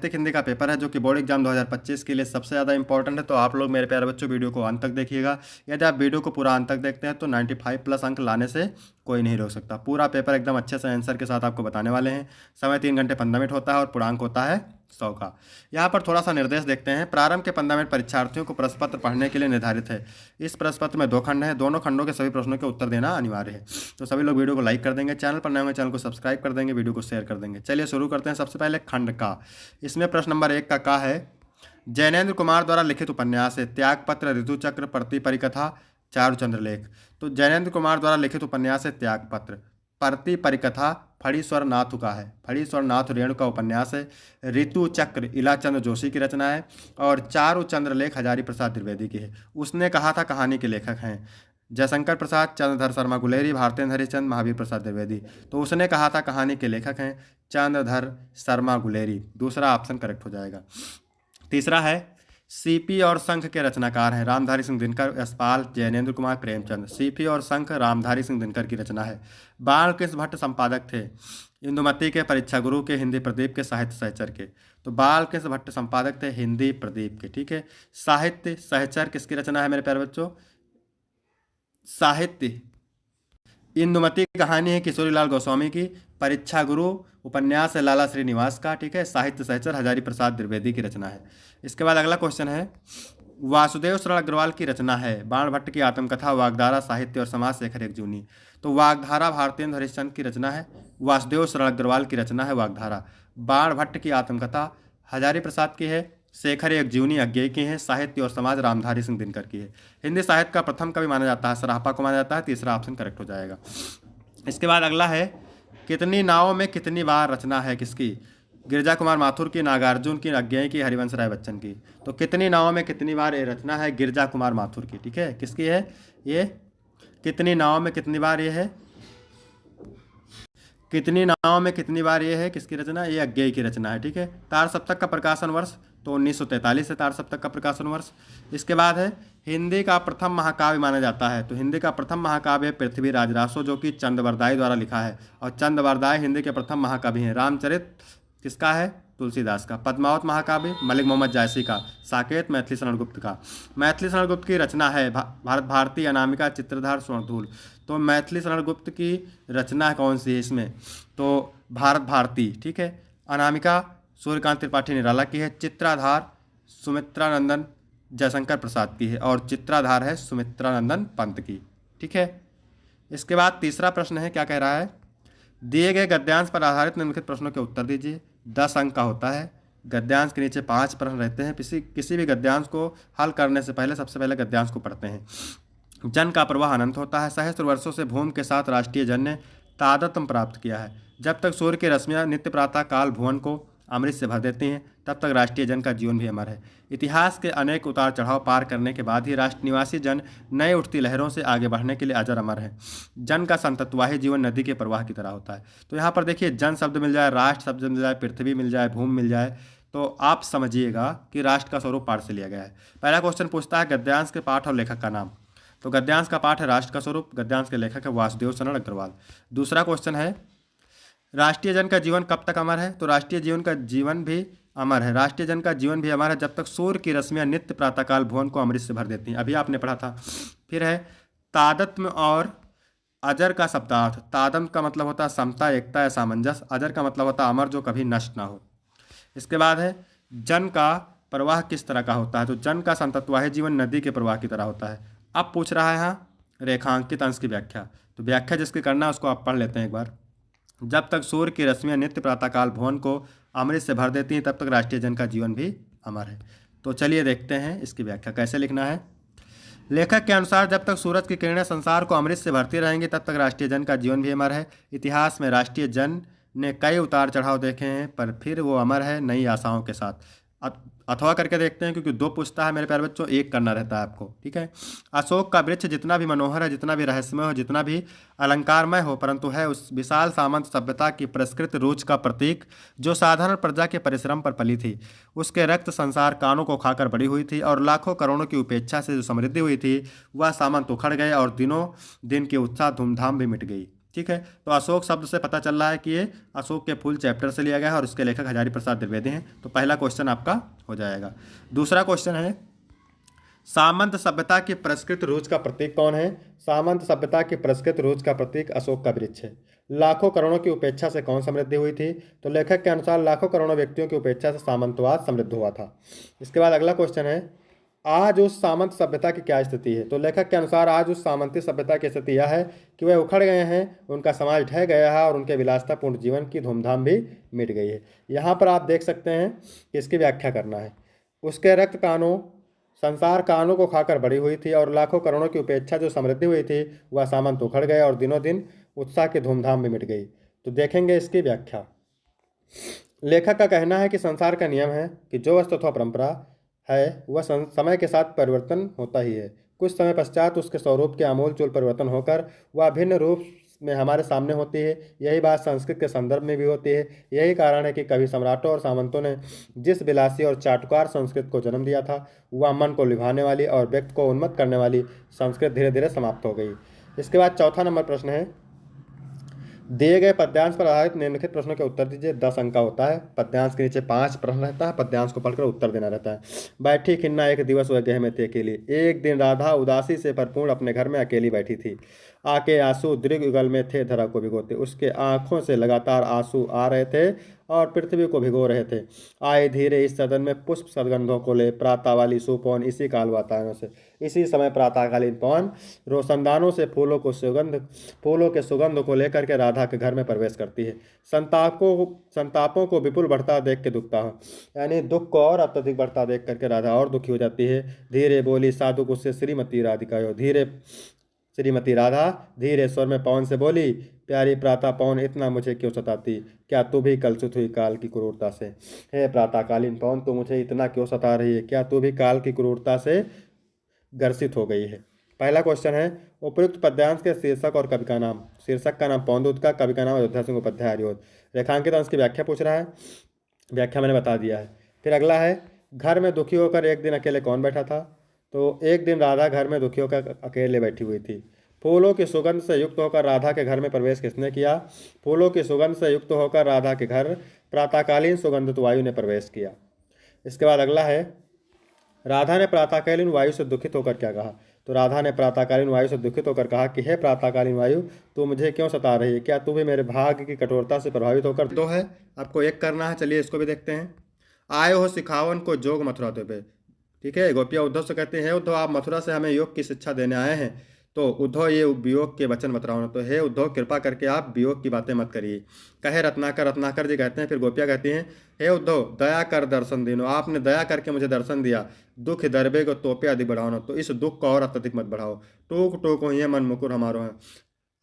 साहित्यिक हिंदी का पेपर है जो कि बोर्ड एग्जाम 2025 के लिए सबसे ज़्यादा इंपॉर्टेंट है। तो आप लोग मेरे प्यारे बच्चों वीडियो को अंत तक देखिएगा। यदि आप वीडियो को पूरा अंत तक देखते हैं तो 95 प्लस अंक लाने से कोई नहीं रोक सकता। पूरा पेपर एकदम अच्छे से आंसर के साथ आपको बताने वाले हैं। समय 3 घंटे 15 मिनट होता है और पूर्णांक होता है 100 का। यहाँ पर थोड़ा सा निर्देश देखते हैं। प्रारंभ के 15 मिनट परीक्षार्थियों को प्रश्न पत्र पढ़ने के लिए निर्धारित है। इस प्रश्न पत्र में 2 खंड हैं, दोनों खंडों के सभी प्रश्नों के उत्तर देना अनिवार्य है। तो सभी लोग वीडियो को लाइक कर देंगे, चैनल पर नए होंगे चैनल को सब्सक्राइब कर देंगे, वीडियो को शेयर कर देंगे। चलिए शुरू करते हैं। सबसे पहले खंड का, इसमें प्रश्न नंबर 1 का है जैनेन्द्र कुमार द्वारा लिखित उपन्यास है त्यागपत्र, ऋतुचक्र, प्रति परिकथा, चारुचंद्र लेख। तो जैनेन्द्र कुमार द्वारा लिखित उपन्यास है त्यागपत्र। प्रति परिकथा फणीश्वर नाथ का है, फणीश्वर नाथ रेणु का उपन्यास है। ऋतु चक्र इलाचंद्र जोशी की रचना है और चारुचंद्र लेख हजारी प्रसाद द्विवेदी की है। उसने कहा था कहानी के लेखक हैं जयशंकर प्रसाद, चंद्रधर शर्मा गुलेरी, भारतेंद्र हरिश्चंद्र, महावीर प्रसाद द्विवेदी। तो उसने कहा था कहानी के लेखक हैं चंद्रधर शर्मा गुलेरी। दूसरा ऑप्शन करेक्ट हो जाएगा। तीसरा है सीपी और शंख के रचनाकार हैं रामधारी सिंह दिनकर, यशपाल, जैनेन्द्र कुमार, प्रेमचंद। सीपी और शंख रामधारी सिंह दिनकर की रचना है। बालकृष्ण भट्ट संपादक थे इंदुमती के, परीक्षा गुरु के, हिंदी प्रदीप के, साहित्य सहचर के। तो बालकृष्ण भट्ट संपादक थे हिंदी प्रदीप के। ठीक है, साहित्य सहचर किसकी रचना है मेरे प्यारे बच्चों? साहित्य इंदुमती कहानी है किशोरीलाल गोस्वामी की। परीक्षा गुरु उपन्यास है लाला श्रीनिवास का। ठीक है, साहित्य सहचर हजारी प्रसाद द्विवेदी की रचना है। इसके बाद अगला क्वेश्चन है वासुदेव शरण अग्रवाल की रचना है बाण भट्ट की आत्मकथा, वागधारा, साहित्य और समाज, शेखर एक जूनी। तो वागधारा भारतेंद्र हरिश्चंद्र की रचना है, वासुदेव शरण अग्रवाल की रचना है वागधारा। बाण भट्ट की आत्मकथा हजारी प्रसाद की है, शेखर एक जीवनी अज्ञेय की है, साहित्य और समाज रामधारी सिंह दिनकर की है। हिंदी साहित्य का प्रथम कवि माना जाता है सराहपा को माना जाता है। तीसरा ऑप्शन करेक्ट हो जाएगा। इसके बाद अगला है कितनी नावों में कितनी बार रचना है किसकी? गिरिजा कुमार माथुर की, नागार्जुन की, अज्ञेय की, हरिवंश राय बच्चन की। तो कितनी नावों में कितनी बार ये रचना है गिरिजा कुमार माथुर की। ठीक है, किसकी है ये? कितनी नावों में कितनी बार ये है? कितनी नावों में कितनी बार ये है किसकी रचना? ये अज्ञेय की रचना है। ठीक है, तार सप्तक का प्रकाशन वर्ष तो 1943 है तार सप्तक का प्रकाशन वर्ष। इसके बाद है हिंदी का प्रथम महाकाव्य माना जाता है। तो हिंदी का प्रथम महाकाव्य है पृथ्वीराज रासो जो कि चंदबरदाई द्वारा लिखा है और चंदबरदाई हिंदी के प्रथम महाकवि हैं। रामचरित किसका है? तुलसीदास का। पद्मावत महाकाव्य मलिक मोहम्मद जायसी का। साकेत मैथिली शरण गुप्त का। मैथिली शरण गुप्त की रचना है भारत भारती, अनामिका, चित्रधार, स्वर्णधूल। तो मैथिली शरण गुप्त की रचना कौन सी है इसमें? तो भारत भारती। ठीक है, अनामिका सूर्यकांत त्रिपाठी निराला की है, चित्राधार सुमित्रानंदन जयशंकर प्रसाद की है और चित्राधार है सुमित्रानंदन पंत की। ठीक है, इसके बाद तीसरा प्रश्न है, क्या कह रहा है? दिए गए गद्यांश पर आधारित निम्नलिखित प्रश्नों के उत्तर दीजिए। 10 अंक का होता है। गद्यांश के नीचे 5 प्रश्न रहते हैं। किसी भी गद्यांश को हल करने से पहले सबसे पहले गद्यांश को पढ़ते हैं। जन का प्रवाह अनंत होता है। सहस्त्र वर्षों से भूमि के साथ राष्ट्रीय जन ने तादात्म्य प्राप्त किया है। जब तक सूर्य की रश्मियाँ नित्य प्रातः काल भुवन को अमृत से भर देती हैं तब तक राष्ट्रीय जन का जीवन भी अमर है। इतिहास के अनेक उतार चढ़ाव पार करने के बाद ही राष्ट्र निवासी जन नए उठती लहरों से आगे बढ़ने के लिए अजर अमर है। जन का संतत्वाही जीवन नदी के प्रवाह की तरह होता है। तो यहाँ पर देखिए जन शब्द मिल जाए, राष्ट्र शब्द मिल जाए, पृथ्वी मिल जाए, भूमि मिल जाए, तो आप समझिएगा कि राष्ट्र का स्वरूप पाठ से लिया गया है। पहला क्वेश्चन पूछता है गद्यांश के पाठ और लेखक का नाम। तो गद्यांश का पाठ है राष्ट्र का स्वरूप, गद्यांश के लेखक है वासुदेव शरण अग्रवाल। दूसरा क्वेश्चन है राष्ट्रीय जन का जीवन कब तक अमर है? तो राष्ट्रीय जीवन का जीवन भी अमर है। राष्ट्रीय जन का जीवन भी अमर है जब तक सूर्य की रश्मियाँ नित्य प्रातःकाल भुवन को अमृत से भर देती हैं। अभी आपने पढ़ा था। फिर है तादात्म्य और अजर का शब्दार्थ। तादम का मतलब होता है समता, एकता या सामंजस्य। अजर का मतलब होता है अमर जो कभी नष्ट ना हो। इसके बाद है जन का प्रवाह किस तरह का होता है? तो जन का संतत्वाही जीवन नदी के प्रवाह की तरह होता है। अब पूछ रहा है यहाँ रेखांकित अंश की व्याख्या। तो व्याख्या जिसकी करना है उसको आप पढ़ लेते हैं एक बार। जब तक सूर्य की रश्मियाँ नित्य प्रातःकाल भुवन को अमृत से भर देती हैं तब तक राष्ट्रीय जन का जीवन भी अमर है। तो चलिए देखते हैं इसकी व्याख्या कैसे लिखना है। लेखक के अनुसार जब तक सूरज की किरणें संसार को अमृत से भरती रहेंगी तब तक राष्ट्रीय जन का जीवन भी अमर है। इतिहास में राष्ट्रीय जन ने कई उतार चढ़ाव देखे हैं पर फिर वो अमर है नई आशाओं के साथ। अथवा करके देखते हैं क्योंकि 2 पूछता है मेरे प्यारे बच्चों, 1 करना रहता है आपको। ठीक है, अशोक का वृक्ष जितना भी मनोहर है, जितना भी रहस्यमय हो, जितना भी अलंकारमय हो, परंतु है उस विशाल सामंत सभ्यता की पुरस्कृत रूच का प्रतीक जो साधारण प्रजा के परिश्रम पर पली थी। उसके रक्त संसार कानों को खाकर बड़ी हुई थी और लाखों करोड़ों की उपेक्षा से जो समृद्धि हुई थी वह सामंत उखड़ गए और दिनों दिन की उत्साह धूमधाम भी मिट गई। ठीक है। तो अशोक शब्द से पता चल रहा है कि ये अशोक के फूल चैप्टर से लिया गया है और उसके लेखक हजारी प्रसाद द्विवेदी हैं। तो पहला क्वेश्चन आपका हो जाएगा। दूसरा क्वेश्चन है, सामंत सभ्यता की पुरस्कृत रूज का प्रतीक कौन है? सामंत सभ्यता की पुरस्कृत रूज का प्रतीक अशोक का वृक्ष है। लाखों करोड़ों की उपेक्षा से कौन समृद्धि हुई थी? तो लेखक के अनुसार लाखों करोड़ों व्यक्तियों की उपेक्षा से सामंतवाद समृद्ध हुआ था। इसके बाद अगला क्वेश्चन है, आज उस सामंत सभ्यता की क्या स्थिति है? तो लेखक के अनुसार आज उस सामंती सभ्यता की स्थिति यह है कि वे उखड़ गए हैं, उनका समाज ढह गया है और उनके विलासतापूर्ण जीवन की धूमधाम भी मिट गई है। यहाँ पर आप देख सकते हैं कि इसकी व्याख्या करना है। उसके रक्त कानों संसार कानों को खाकर बड़ी हुई थी और लाखों करोड़ों की उपेक्षा जो समृद्धि हुई थी वह सामंत उखड़ गए और दिनों दिन उत्साह की धूमधाम भी मिट गई। तो देखेंगे इसकी व्याख्या। लेखक का कहना है कि संसार का नियम है कि जो वस्तु अथवा परंपरा है वह समय के साथ परिवर्तन होता ही है। कुछ समय पश्चात उसके स्वरूप के आमूलचूल परिवर्तन होकर वह भिन्न रूप में हमारे सामने होती है। यही बात संस्कृत के संदर्भ में भी होती है। यही कारण है कि कभी सम्राटों और सामंतों ने जिस विलासी और चाटुकार संस्कृत को जन्म दिया था वह मन को लुभाने वाली और व्यक्ति को उन्मत्त करने वाली संस्कृत धीरे धीरे समाप्त हो गई। इसके बाद चौथा नंबर प्रश्न है, दिए गए पद्यांश पर आधारित निम्नलिखित प्रश्नों के उत्तर दीजिए। 10 अंक का होता है। पद्यांश के नीचे 5 प्रश्न रहता है, पद्यांश को पढ़कर उत्तर देना रहता है। बैठी खिन्ना एक दिवस वह गृह में थी अकेली। एक दिन राधा उदासी से भरपूर अपने घर में अकेली बैठी थी। आके आंसू दृग युगल में थे धरा को भिगोते। उसके आंखों से लगातार आंसू आ रहे थे और पृथ्वी को भिगो रहे थे। आए धीरे इस सदन में पुष्प सदगंधों को ले प्रातः वाली सुपौन इसी काल वातायनों से। इसी समय प्रातःकालीन पवन रोशनदानों से फूलों के सुगंध को लेकर के राधा के घर में प्रवेश करती है। संतापों को विपुल बढ़ता देख के दुखता है, यानी दुख को और अत्यधिक बढ़ता देख करके राधा और दुखी हो जाती है। धीरे बोली साधु उससे श्रीमती राधिका हो। श्रीमती राधा धीरे स्वर में पवन से बोली, प्यारी प्रातः पवन इतना मुझे क्यों सताती? क्या तू भी कलुषित हुई काल की क्रूरता से? हे प्रातःकालीन पवन, तू मुझे इतना क्यों सता रही है? क्या तू भी काल की क्रूरता से ग्रसित हो गई है? पहला क्वेश्चन है, उपयुक्त पद्यांश के शीर्षक और कवि का नाम। शीर्षक का नाम पौनदूत का, कवि का नाम अयोध्या सिंह उपाध्याय आर्योद। रेखांकित अंश की व्याख्या पूछ रहा है, व्याख्या मैंने बता दिया है। फिर अगला है, घर में दुखी होकर एक दिन अकेले कौन बैठा था? तो एक दिन राधा घर में दुखी होकर अकेले बैठी हुई थी। फूलों की सुगंध से युक्त होकर राधा के घर में प्रवेश किसने किया? फूलों की सुगंध से युक्त होकर राधा के घर प्रातःकालीन सुगंधित वायु ने प्रवेश किया। इसके बाद अगला है, राधा ने प्रातःकालीन वायु से दुखित होकर क्या कहा? तो राधा ने प्रातःकालीन वायु से दुखित होकर कहा कि हे प्रातःकालीन वायु, तू मुझे क्यों सता रही है? क्या तू भी मेरे भाग्य की कठोरता से प्रभावित होकर? दो है, आपको एक करना है। चलिए इसको भी देखते हैं। आए हो सिखावन को जोग मथुरा पे। ठीक है, गोपिया उद्धव से कहते हैं, उद्धव आप मथुरा से हमें योग की शिक्षा देने आए हैं, तो उद्धव ये वियोग के वचन मत रहो। तो हे उद्धव, कृपा करके आप वियोग की बातें मत करिए। कहे रत्नाकर जी कहते हैं। फिर गोपिया कहती हैं, हे उद्धव दया कर दर्शन दीनो, आपने दया करके मुझे दर्शन दिया। दुख दरबे को तोपे अधिक बढ़ाओ, तो इस दुख को और अत्यधिक मत बढ़ाओ। टूक टूक हो ये मन मुकुर हमारो है,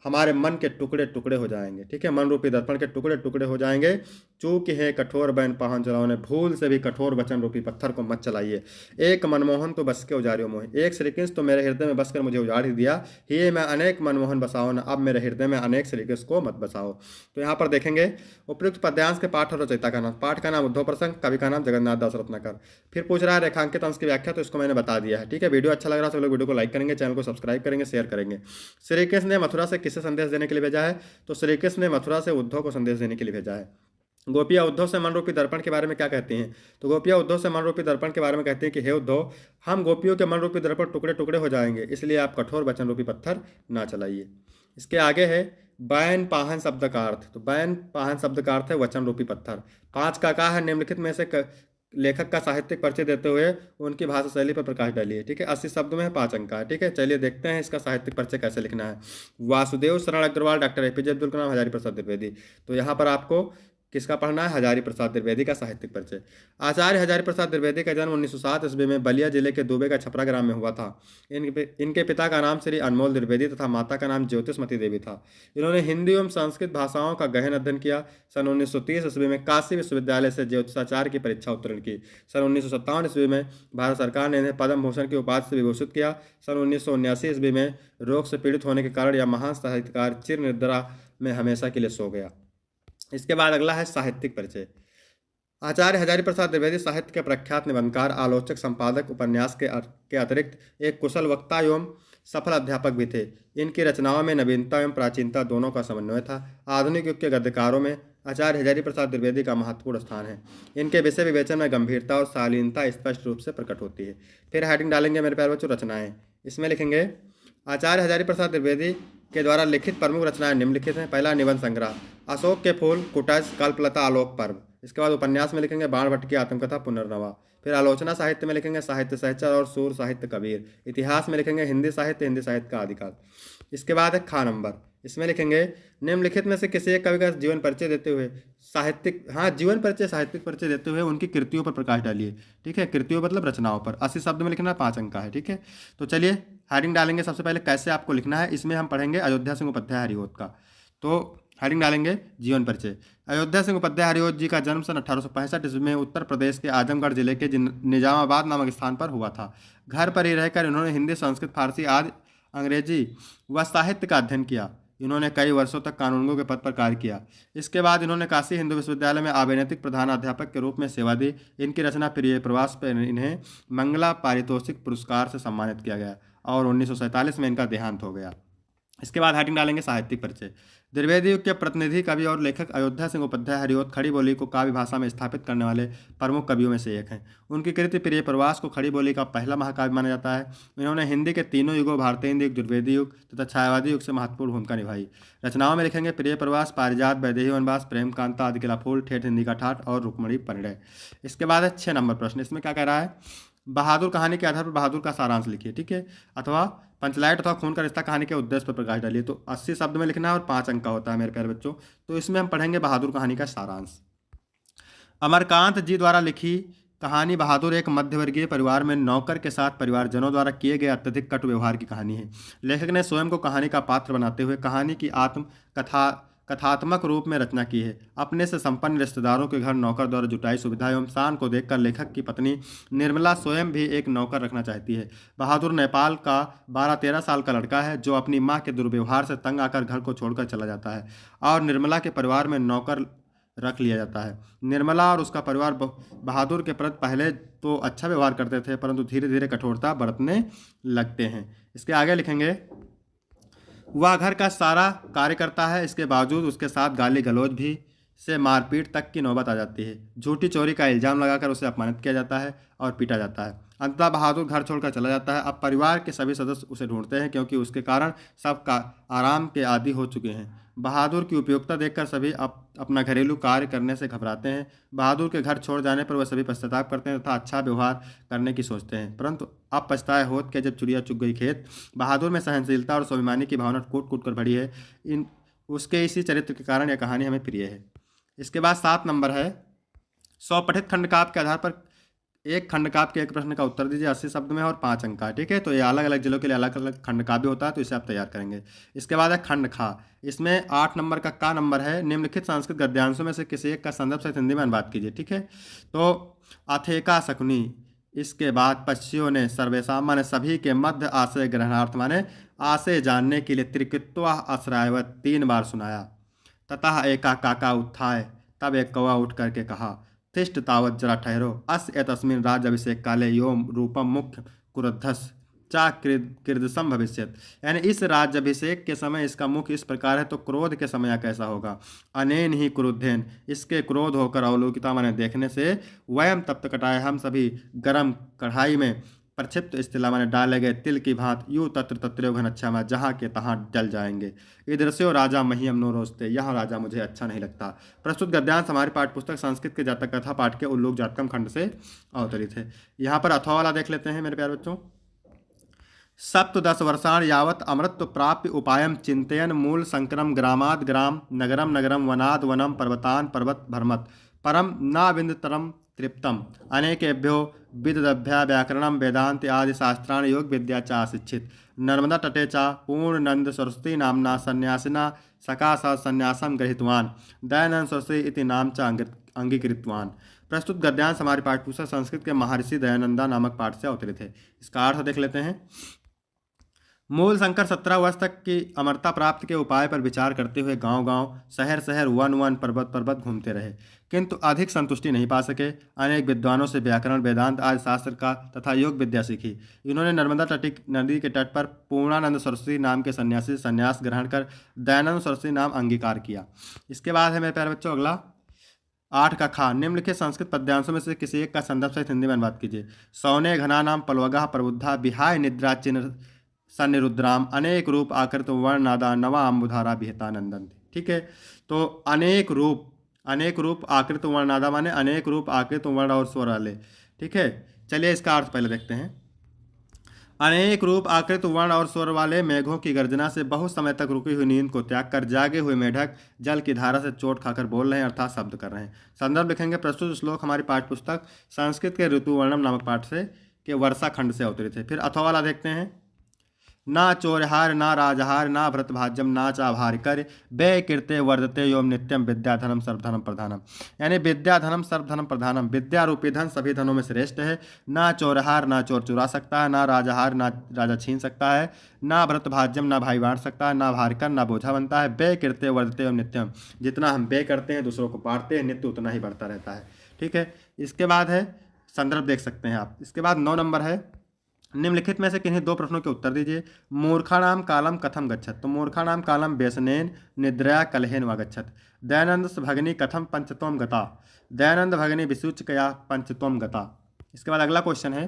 हमारे मन के टुकड़े टुकड़े हो जाएंगे। ठीक है, मन रूपी दर्पण के टुकड़े टुकड़े हो जाएंगे। चूक है कठोर बैन पाहन चलाओ ने, भूल से भी कठोर वचन रूपी पत्थर को मत चलाइए। एक मनमोहन तो बस के उजारियो मोह, एक श्रीकृष्ण तो मेरे हृदय में बसकर मुझे उजाड़ ही दिया। ये मैं अनेक मनमोहन बसाओ न, अब मेरे हृदय में अनेक श्रीकृष्ण को मत बसाओ। तो यहाँ पर देखेंगे उपयुक्त पद्यांश के पाठ और रचयिता का नाम। पाठ का नाम उद्धव प्रसंग, कवि का नाम जगन्नाथ दास रत्नाकर। फिर पूछ रहा है रेखांकित अंश की व्याख्या, तो इसको मैंने बता दिया है। ठीक है, वीडियो अच्छा लग रहा है सब लोग वीडियो को लाइक करेंगे, चैनल को सब्सक्राइब करेंगे, शेयर करेंगे। श्री कृष्ण ने मथुरा से किसे संदेश देने के लिए भेजा है? तो श्री कृष्ण ने मथुरा से उद्धव को संदेश देने के लिए भेजा है। गोपिया उद्धव से मन रूपी दर्पण के बारे में क्या कहती हैं? तो गोपिया उद्धव से मन रूपी दर्पण के बारे में कहती हैं कि हे उद्धव, हम गोपियों के मन रूपी दर्पण टुकड़े टुकड़े हो जाएंगे, इसलिए आप कठोर वचन रूपी पत्थर ना चलाइए। इसके आगे है बैन पाहन शब्द का अर्थ। तो बैन पाहन शब्द का अर्थ है वचन रूपी पत्थर। 5 का कहा है, निम्नलिखित में से लेखक का साहित्यिक परिचय देते हुए उनकी भाषा शैली पर प्रकाश डालिए। ठीक है, 80 शब्द में 5 अंक का है। ठीक है, चलिए देखते हैं इसका साहित्यिक परिचय कैसे लिखना है। वासुदेव शरण अग्रवाल, डॉक्टर एपीजे अब्दुल कलाम, हजारी प्रसाद द्विवेदी। तो यहाँ पर आपको किसका पढ़ना है? हजारी प्रसाद द्विवेदी का साहित्यिक परिचय। आचार्य हजारी प्रसाद द्विवेदी का जन्म 1907 ईस्वी में बलिया जिले के दुबे का छपरा ग्राम में हुआ था। इनके पिता का नाम श्री अनमोल द्विवेदी तथा माता का नाम ज्योतिषमती देवी था। इन्होंने हिंदी एवं संस्कृत भाषाओं का गहन अध्ययन किया। सन 1930 ईस्वी में काशी विश्वविद्यालय से ज्योतिषाचार्य की परीक्षा उत्तीर्ण की। सन 1957 ईस्वी में भारत सरकार ने इन्हें पद्म भूषण की उपाधि से विभूषित किया। सन 1979 ईस्वी में रोग से पीड़ित होने के कारण यह महान साहित्यकार चिर निद्रा में हमेशा के लिए सो गया। इसके बाद अगला है साहित्यिक परिचय। आचार्य हजारी प्रसाद द्विवेदी साहित्य के प्रख्यात निबंधकार, आलोचक, संपादक, उपन्यास के अतिरिक्त एक कुशल वक्ता एवं सफल अध्यापक भी थे। इनकी रचनाओं में नवीनता एवं प्राचीनता दोनों का समन्वय था। आधुनिक युग के गद्यकारों में आचार्य हजारी प्रसाद द्विवेदी का महत्वपूर्ण स्थान है। इनके विषय विवेचन में गंभीरता और शालीनता स्पष्ट रूप से प्रकट होती है। फिर हेडिंग डालेंगे मेरे प्यारे बच्चों रचनाएं। इसमें लिखेंगे आचार्य हजारी प्रसाद द्विवेदी के द्वारा लिखित प्रमुख रचनाएं निम्नलिखित हैं। पहला निबंध संग्रह अशोक के फूल, कुटज, कल्पलता, आलोक पर्व। इसके बाद उपन्यास में लिखेंगे बाण भट्ट की आत्मकथा पुनर्नवा। फिर आलोचना साहित्य में लिखेंगे साहित्य सहचर और सूर साहित्य कबीर। इतिहास में लिखेंगे हिंदी साहित्य का आदिकाल। इसके बाद है खा नंबर। इसमें लिखेंगे निम्नलिखित में से किसी एक कवि का जीवन परिचय देते हुए जीवन परिचय साहित्यिक परिचय देते हुए उनकी कृतियों पर प्रकाश डालिए। ठीक है, कृतियों मतलब रचनाओं पर। 80 शब्द में लिखना, 5 अंक का है। ठीक है, तो चलिए हेडिंग डालेंगे। सबसे पहले कैसे आपको लिखना है, इसमें हम पढ़ेंगे अयोध्या सिंह उपाध्याय हरिओत का। तो हेडिंग डालेंगे जीवन परिचय। अयोध्या सिंह उपाध्याय हरिओत जी का जन्म सन 1865 ईस्वी में उत्तर प्रदेश के आजमगढ़ जिले के निजामाबाद नामक स्थान पर हुआ था। घर पर ही रहकर इन्होंने हिंदी, संस्कृत, फारसी आदि अंग्रेजी व साहित्य का अध्ययन किया। इन्होंने कई वर्षों तक कानूनगो के पद पर कार्य किया। इसके बाद इन्होंने काशी हिंदू विश्वविद्यालय में आवेदनिक प्रधानाध्यापक के रूप में सेवा दी। इनकी रचना प्रिय प्रवास पर इन्हें मंगला पारितोषिक पुरस्कार से सम्मानित किया गया और 1947 में इनका देहांत हो गया। इसके बाद हेडिंग डालेंगे साहित्यिक परिचय। द्विवेदी युग के प्रतिनिधि कवि और लेखक अयोध्या सिंह उपाध्याय हरिओत खड़ी बोली को काव्य भाषा में स्थापित करने वाले प्रमुख कवियों में से एक हैं। उनकी कृति प्रिय प्रवास को खड़ी बोली का पहला महाकाव्य माना जाता है। इन्होंने हिंदी के तीनों युगों भारतीय हिंदी युग, द्विवेदी युग तथा छायावादी युग से महत्वपूर्ण भूमिका निभाई। रचनाओं में लिखेंगे प्रिय प्रवास, पारिजात, वैदेही वनवास, प्रेम कांता, आदि किला फूल, ठेठ हिंदी का ठाठ और रुक्मणी परिणय। इसके बाद है 6 नंबर प्रश्न। इसमें क्या कह रहा है, बहादुर कहानी के आधार पर बहादुर का सारांश लिखिए। ठीक है, अथवा पंचलाइट अथवा खून का रिश्ता कहानी के उद्देश्य पर प्रकाश डालिए। तो 80 शब्द में लिखना है और 5 अंक का होता है मेरे प्यारे बच्चों। तो इसमें हम पढ़ेंगे बहादुर कहानी का सारांश। अमरकांत जी द्वारा लिखी कहानी बहादुर एक मध्यवर्गीय परिवार में नौकर के साथ परिवारजनों द्वारा किए गए अत्यधिक कटु व्यवहार की कहानी है। लेखक ने स्वयं को कहानी का पात्र बनाते हुए कहानी की कथात्मक रूप में रचना की है। अपने से संपन्न रिश्तेदारों के घर नौकर द्वारा जुटाई सुविधा एवं शान को देखकर लेखक की पत्नी निर्मला स्वयं भी एक नौकर रखना चाहती है। बहादुर नेपाल का 12-13 साल का लड़का है जो अपनी मां के दुर्व्यवहार से तंग आकर घर को छोड़कर चला जाता है और निर्मला के परिवार में नौकर रख लिया जाता है। निर्मला और उसका परिवार बहादुर के प्रति पहले तो अच्छा व्यवहार करते थे, परंतु धीरे धीरे कठोरता बरतने लगते हैं। इसके आगे लिखेंगे वह घर का सारा कार्य करता है, इसके बावजूद उसके साथ गाली गलौज भी से मारपीट तक की नौबत आ जाती है। झूठी चोरी का इल्जाम लगाकर उसे अपमानित किया जाता है और पीटा जाता है। अंततः बहादुर घर छोड़कर चला जाता है। अब परिवार के सभी सदस्य उसे ढूंढते हैं क्योंकि उसके कारण सब का आराम के आदी हो चुके हैं। बहादुर की उपयोगिता देखकर सभी अपना घरेलू कार्य करने से घबराते हैं। बहादुर के घर छोड़ जाने पर वह सभी पश्चाताप करते हैं तथा अच्छा व्यवहार करने की सोचते हैं, परंतु अब पछताए होत के जब चिड़िया चुग गई खेत। बहादुर में सहनशीलता और स्वाभिमानी की भावना कूट कूट कर भरी है। उसके इसी चरित्र के कारण यह कहानी हमें प्रिय है। इसके बाद 7 नंबर है 100 पठित खंडकाव्य के आधार पर एक खंडकाव्य के एक प्रश्न का उत्तर दीजिए 80 शब्द में और 5 अंक का। ठीक है, तो ये अलग अलग जिलों के लिए अलग अलग खंडकाव्य होता है, तो इसे आप तैयार करेंगे। इसके बाद है खंड खा। इसमें 8 नंबर का नंबर है निम्नलिखित संस्कृत गद्यांशों में से किसी एक का संदर्भ सहित हिंदी में अनुवाद कीजिए। ठीक है, तो अथेका शकुनी। इसके बाद पश्चियों ने सर्वेशा माने सभी के मध्य आशय ग्रहणार्थ माने आशय जानने के लिए त्रिकृत्वा आश्रयवत 3 बार सुनाया। ततः एका काका उत्थाय, तब एक कौवा उठ करके कहा तिष्ठ तावत जरा ठहरो, अस एतस्मिन् राज्याभिषेक काले योम रूपम मुख्य क्रुद्धस चा कृदसम भविष्यत। यानी इस राज्याभिषेक के समय इसका मुख इस प्रकार है तो क्रोध के समय कैसा होगा। अनेन ही क्रुद्धेन, इसके क्रोध होकर अवलोकिता माने देखने से, वयम तप्त कटाए, हम सभी गरम कढ़ाई में प्रक्षिप्त स्थिला माने डाले गए तिल की भांत यू तत्र तत्रो घनच्छा जहाँ के तहाँ जल जाएंगे। इधरस्यो राजा महियम नो रोजते, यह राजा मुझे अच्छा नहीं लगता। प्रस्तुत गद्यांश हमारी पाठ्यपुस्तक संस्कृत के जातक कथा पाठ के उल्लूक जातकम खंड से अवतरित है। यहाँ पर अथवा वाला देख लेते हैं मेरे प्यारे बच्चों। सप्तदश वर्षाण यावत् अमृत प्राप्य उपायम चिंतयन मूल संक्रम ग्रामाद ग्राम नगरम नगरम वनाद वनम पर्वतान पर्वत भरमत परम नाविंदतरम तृप्तम अनेकेभ्यो विदभ्या व्याकरणम वेदांत आदि शास्त्राणि योग विद्या च शिक्षित नर्मदा तटे च पूर्णनंद सरस्वती नामना सन्यासिना सकाशा सन्यासम गृहीतवान दयानंद सरस्वती इति नाम च अंगीकृतवान। प्रस्तुत गद्यांश हमारी पाठ्यपुस्तक संस्कृत के महर्षि दयानंदा नामक पाठ से अवतरित है। इसका अर्थ देख लेते हैं। मूल शंकर 17 वर्ष तक की अमरता प्राप्त के उपाय पर विचार करते हुए गांव गांव शहर शहर वन वन पर्वत पर्वत घूमते रहे, किंतु अधिक संतुष्टि नहीं पा सके। अनेक विद्वानों से व्याकरण, वेदांत आदि शास्त्र का तथा योग विद्या सीखी। इन्होंने नर्मदा तटी नदी के तट पर पूर्णानंद सरस्वती नाम के सन्यासी से संन्यास ग्रहण कर दयानंद सरस्वती नाम अंगीकार किया। इसके बाद है मेरे प्यारे बच्चों अगला 8 का खा। निम्नलिखित संस्कृत पद्यांशों में से किसी एक का संदर्भ सहित हिंदी में अनुवाद कीजिए। सौने घना नाम पलवगा प्रबुद्धा विहाय निद्रा चिन्ह सन्निरुद्राम अनेक रूप आकृत वर्ण नादा नवा अम्बुधारा विहता नंदन। ठीक है, तो अनेक रूप आकृत वर्ण नादा माने अनेक रूप आकृत वर्ण और स्वर वाले। ठीक है, चलिए इसका अर्थ पहले देखते हैं। अनेक रूप आकृत वर्ण और स्वर वाले मेघों की गर्जना से बहुत समय तक रुकी हुई नींद को त्याग कर जागे हुए मेढक जल की धारा से चोट खाकर बोल रहे हैं, अर्थात शब्द कर रहे हैं। संदर्भ लिखेंगे। प्रस्तुत श्लोक हमारी पाठ्यपुस्तक संस्कृत के ऋतुवर्णम नामक पाठ से के वर्षा खंड से अवतरित है। फिर अथवा वाला देखते हैं। ना चोरहार ना राजहार ना भ्रतभाज्यम ना चाभार कर बे कीर्ते वर्धते योम नित्यम विद्याधनम सर्वधनम प्रधानम। यानी विद्याधनम सर्वधनम प्रधानम, विद्या रूपी धन सभी धनों में श्रेष्ठ है। ना चोरहार, ना चोर चुरा सकता है, ना राजहार, ना राजा छीन सकता है, ना भ्रतभाज्यम, ना भाई बांट सकता है, ना भारकर, ना बोझा बनता है। बे कीर्ते वर्धते योम नित्यम, जितना हम बे करते हैं दूसरों को बांटते हैं, नित्य उतना ही बढ़ता रहता है। ठीक है, इसके बाद है संदर्भ देख सकते हैं आप। इसके बाद 9 नंबर है। निम्नलिखित में से किन्हीं 2 प्रश्नों के उत्तर दीजिए। मूर्खाणाम कालम कथम गच्छत। तो मूर्खाणाम कालम व्यसनेन निद्रया कलहेन व गच्छत। दयानंद भगिनी कथम पंचत्वम गता। दयानंद भगिनी विसूचकया पंचत्वम गता। इसके बाद अगला क्वेश्चन है।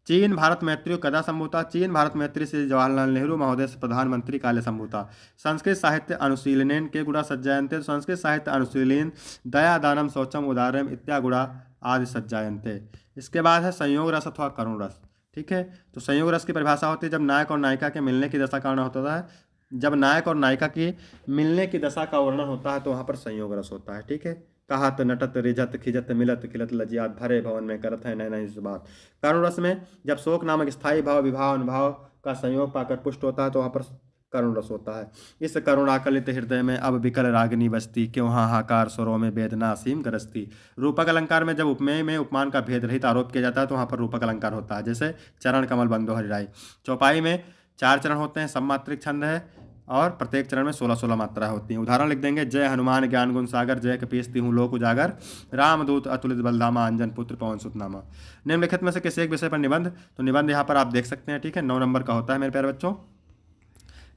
चीन भारत मैत्री कदा संभूता। चीन भारत मैत्री से जवाहरलाल नेहरू महोदय से प्रधानमंत्री काले संभूता। संस्कृत साहित्य अनुशीलनेन के गुणा सज्जायन्ते। संस्कृत साहित्य अनुशीलन दया दानम शौचम उदारम इत्यागुणा आदि सज्जायन्ते। इसके बाद है संयोग रस अथवा करुण रस। ठीक है, तो संयोग रस की परिभाषा होती है जब नायक और नायिका के मिलने की दशा का वर्णन होता है। जब नायक और नायिका की मिलने की दशा का वर्णन होता है तो वहाँ पर संयोग रस होता है। ठीक है, कहत नटत रिझत खिजत मिलत खिलत लजियात भरे भवन में करत है नैन इस बात। करुण रस में जब शोक नामक स्थायी भाव विभाव अनुभाव का संयोग पाकर पुष्ट होता है तो वहाँ पर करुण रस होता है। इस करुणाकलित हृदय में अब विकल रागिनी बसती, क्यों हाहाकार स्वरों में वेदना असीम गरजती। रूपक अलंकार में जब उपमेय में उपमान का भेद रहित आरोप किया जाता है तो वहाँ पर रूपक अलंकार होता है, जैसे चरण कमल बंदो हरिराई। चौपाई में 4 चरण होते हैं, सममात्रिक छंद है और प्रत्येक चरण में 16-16 मात्राएं होती हैं। उदाहरण लिख देंगे। जय हनुमान ज्ञान गुण सागर, जय कपीसती हूँ लोक उजागर, रामदूत अतुलित बलधामा, अंजन पुत्र पवन सुत नामा। निम्नलिखित में से किसी एक विषय पर निबंध। तो निबंध यहाँ पर आप देख सकते हैं। ठीक है, 9 नंबर का होता है मेरे प्यारे बच्चों।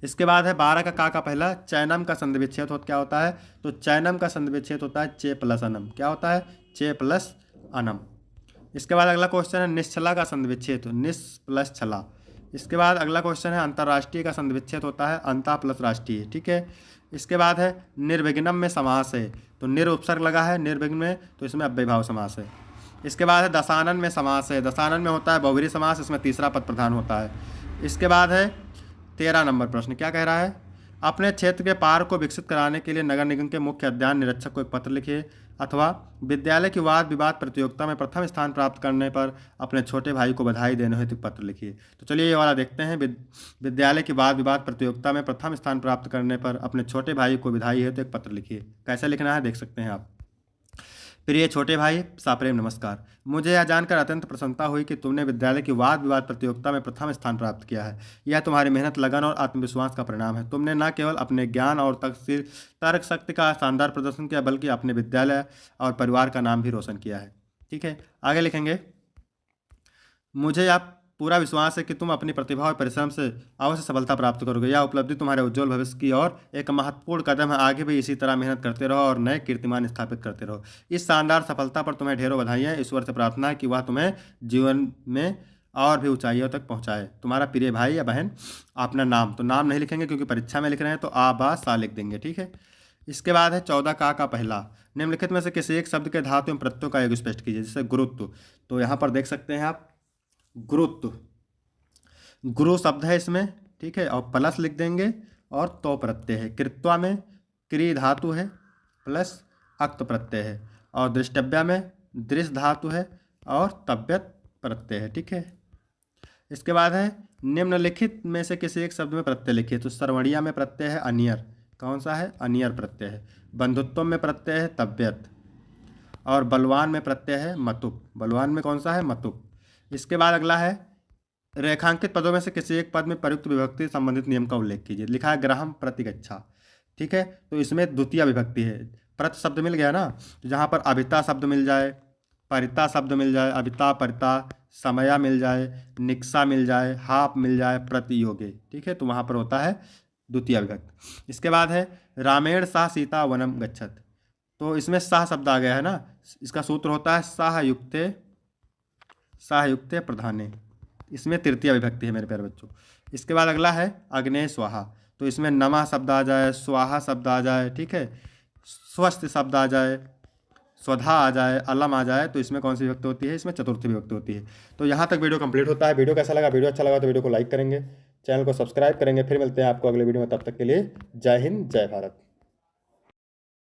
इसके बाद है 12 का का पहला। चैनम का संधि विच्छेद क्या होता है। तो चैनम का संधि विच्छेद होता है चे प्लस अनम। क्या होता है, चे प्लस अनम। इसके बाद अगला क्वेश्चन है निश्चला का संधि विच्छेद, निस प्लस छला। इसके बाद अगला क्वेश्चन है अंतर्राष्ट्रीय का संधि विच्छेद होता है अंता प्लस राष्ट्रीय। ठीक है, इसके बाद है निर्विघ्नम में समास है। तो निर उपसर्ग लगा है निर्विघ्न में, तो इसमें अव्ययभाव समास है। इसके बाद है दशानन में समास है। दशानन में होता है बहुव्रीहि समास, इसमें तीसरा पद प्रधान होता है। इसके बाद है 13 नंबर प्रश्न। क्या कह रहा है। अपने क्षेत्र के पार्क को विकसित कराने के लिए नगर निगम के मुख्य अध्ययन निरीक्षक को एक पत्र लिखिए। अथवा विद्यालय की वाद विवाद प्रतियोगिता में प्रथम स्थान प्राप्त करने पर अपने छोटे भाई को बधाई देने हेतु पत्र लिखिए। तो चलिए ये वाला देखते हैं। विद्यालय की वाद विवाद प्रतियोगिता में प्रथम स्थान प्राप्त करने पर अपने छोटे भाई को बधाई हेतु एक पत्र लिखिए। कैसे लिखना है देख सकते हैं आप। प्रिय छोटे भाई, साप्रेम नमस्कार। मुझे यह जानकर अत्यंत प्रसन्नता हुई कि तुमने विद्यालय की वाद विवाद प्रतियोगिता में प्रथम स्थान प्राप्त किया है। यह तुम्हारी मेहनत, लगन और आत्मविश्वास का परिणाम है। तुमने न केवल अपने ज्ञान और तर्क शक्ति का शानदार प्रदर्शन किया, बल्कि अपने विद्यालय और परिवार का नाम भी रोशन किया है। ठीक है, आगे लिखेंगे। मुझे आप पूरा विश्वास है कि तुम अपनी प्रतिभा और परिश्रम से अवश्य सफलता प्राप्त करोगे। यह उपलब्धि तुम्हारे उज्जवल भविष्य की ओर एक महत्वपूर्ण कदम है। आगे भी इसी तरह मेहनत करते रहो और नए कीर्तिमान स्थापित करते रहो। इस शानदार सफलता पर तुम्हें ढेरों बधाइयाँ। ईश्वर से प्रार्थना है कि वह तुम्हें जीवन में और भी ऊंचाइयों तक पहुँचाए। तुम्हारा प्रिय भाई या बहन। अपना नाम, तो नाम नहीं लिखेंगे क्योंकि परीक्षा में लिख रहे हैं, तो आ बा सा लिख देंगे। ठीक है, इसके बाद है 14 का पहला। निम्नलिखित में से किसी एक शब्द के धातु एवं प्रत्ययों का योग स्पष्ट कीजिए। जैसे गुरुत्व, तो यहाँ पर देख सकते हैं आप गुरुत्व, गुरु शब्द है इसमें। ठीक है, और प्लस लिख देंगे और तो प्रत्यय है। कृत्वा में क्री धातु है प्लस अक्त प्रत्यय है, और दृष्टव्या में दृश धातु है और तव्यत प्रत्यय है। ठीक है, इसके बाद है निम्नलिखित में से किसी एक शब्द में प्रत्यय लिखिए। तो सरवणिया में प्रत्यय है अनियर। कौन सा है, अनियर प्रत्यय है। बंधुत्व में प्रत्यय है तव्यत, और बलवान में प्रत्यय है मतुप। बलवान में कौन सा है, मतुप। इसके बाद अगला है रेखांकित पदों में से किसी एक पद में प्रयुक्त विभक्ति संबंधित नियम का उल्लेख कीजिए। लिखा है ग्राम प्रतिगच्छा, ठीक है, तो इसमें द्वितीय विभक्ति है। प्रत शब्द मिल गया ना, तो जहाँ पर अभिता शब्द मिल जाए, परिता शब्द मिल जाए, अभिता परिता, समया मिल जाए, निक्सा मिल जाए, हाप मिल जाए, प्रतियोगे, ठीक है, तो वहाँ पर होता है द्वितीय विभक्ति। इसके बाद है रामेण सह सीता वनम गच्छत, तो इसमें सह शब्द आ गया है ना, इसका सूत्र होता है सह युक्ते प्रधाने, इसमें तृतीय विभक्ति है मेरे प्यारे बच्चों। इसके बाद अगला है अग्ने स्वाहा, तो इसमें नमा शब्द आ जाए, स्वाहा शब्द आ जाए, ठीक है, स्वस्थ शब्द आ जाए, स्वधा आ जाए, अलम आ जाए, तो इसमें कौन सी विभक्ति होती है? इसमें चतुर्थी विभक्ति होती है। तो यहाँ तक वीडियो कंप्लीट होता है। वीडियो कैसा लगा? वीडियो अच्छा लगा तो वीडियो को लाइक करेंगे, चैनल को सब्सक्राइब करेंगे। फिर मिलते हैं आपको अगले वीडियो में, तब तक के लिए जय हिंद जय भारत।